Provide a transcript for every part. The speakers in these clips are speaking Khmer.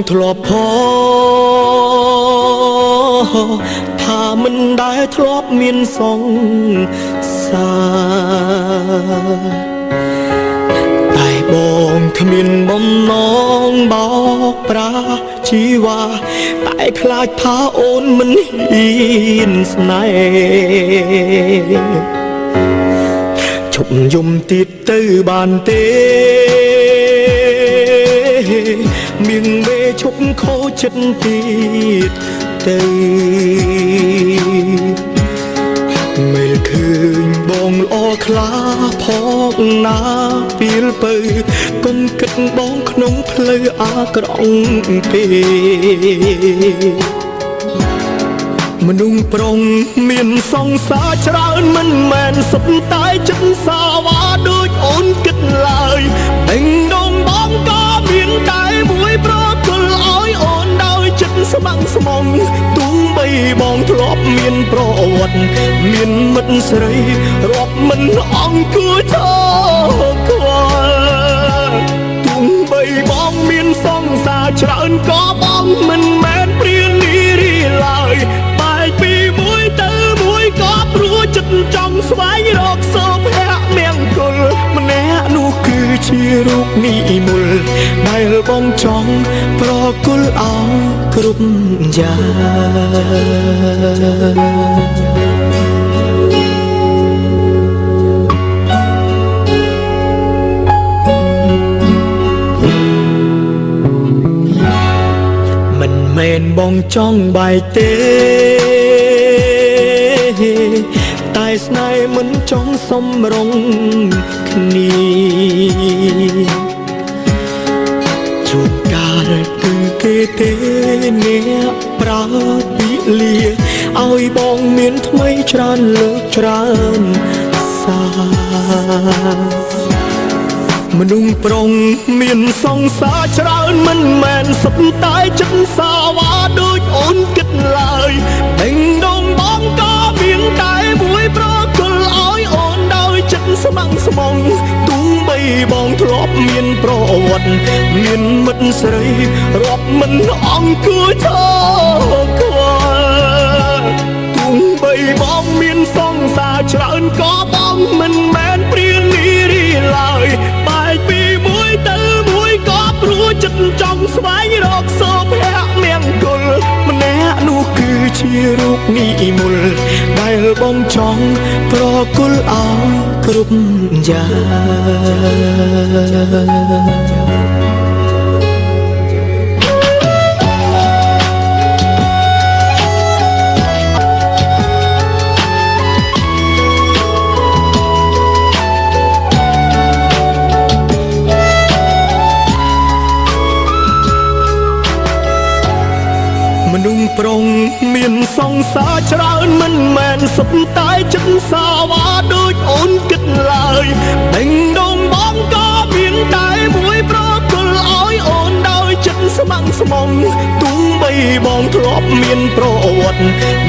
ធ្លាប់ផថាមិនដែលធ្លាប់មានសង្សារតែបងគ្មានបំណងបោកប្រាស់ជីវ៉ាតែខ្លាចថាអូនមិនហ៊ានស្នេហ៍ជប់យំទៀតទៅបានទេមៀងមេឈប់ខោចិត្តទៀតទៅមិនឃើញបងល្អខ្លាផងណាពេលពើកុំគិតបងក្នុងផ្លូវអាក្រក់ពេកមនុស្សប្រុងមានសង្សារច្រើនមិនមែនសុទ្ធតែចិត្តសាវ៉ាដូចអូនគិតឡើយបេងដងបងក៏មានតែមួយប្រគល់ឲ្យអូនដោយចិត្តស្ម័គ្រស្មងទូបីបងធ្លាប់មានប្រវត្តិមានមិត្តស្រីរាប់មិនអង្គួរឈរខ្វល់ទូបីបងមានសង្សារច្រើនក៏បងមិនមែនព្រានីរីឡើយពីមួយទៅមួយក៏ព្រោះចិត្តចង់ស្វែងរកសុភមង្គលម្នាក់នោះគឺជារូបនិមលដែលបងចង់ប្រគល់ឲ្យគ្រប់យ៉ាងមិនមែនបងចង់បែកទេតែស្នេហ៍មិនចង់សំរងគ្នាជួបកាលគឺគេទេអ្នកប្រើពីលាឲ្យបងមានថ្មីច្រើនលើកច្រើនសារមនុស្សប្រុងមានសង្សារច្រើនមិនមែនសុទ្ធតែចិត្តសាវ៉ាដូចអូនគិតឡើយបេងដងបងក៏មានតែមួយប្រគល់ឲ្យអូនដោយចិត្តស្ម័គ្រស្មងទូបីបងធ្លាប់មានប្រវត្តិមានមិត្តស្រីរាប់មិនអង្គួរឈរខ្វល់ទូបីបងមានសង្សារច្រើនក៏បងមិនមែនព្រានីរីឡើយពីមួយទៅមួយក៏ព្រោះចិត្តចង់ស្វែងរកសុភមង្គលម្នាក់នោះគឺជារូបនិមលដែលបងចង់ប្រគល់ឲ្យគ្រប់យ៉ាងមនុស្សប្រុងមានសង្សារច្រើនមិនមែនសុទ្ធតែចិត្តសាវ៉ាដូចអូនគិតឡើយបេងដងបងក៏មានតែមួយប្រគល់ឲ្យអូនដោយចិត្តស្ម័គ្រស្មងទូបីបងធ្លាប់មានប្រវត្តិ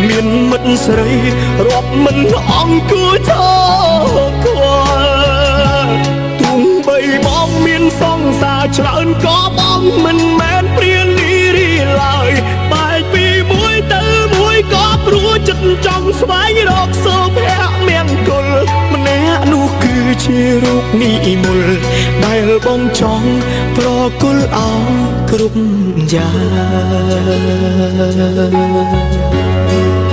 មានមិត្តស្រីរាប់មិនអង្គួរឈរខ្វល់ទូបីបងមានសង្សារច្រើនក៏បងមិនមែនព្រានីរីឡើយពីមួយទៅមួយក៏ព្រោះចិត្តចង់ស្វែងរកសុភមង្គលម្នាក់នោះគឺជារូបនិមលដែលបងចង់ប្រគល់ឲ្យគ្រប់យ៉ាង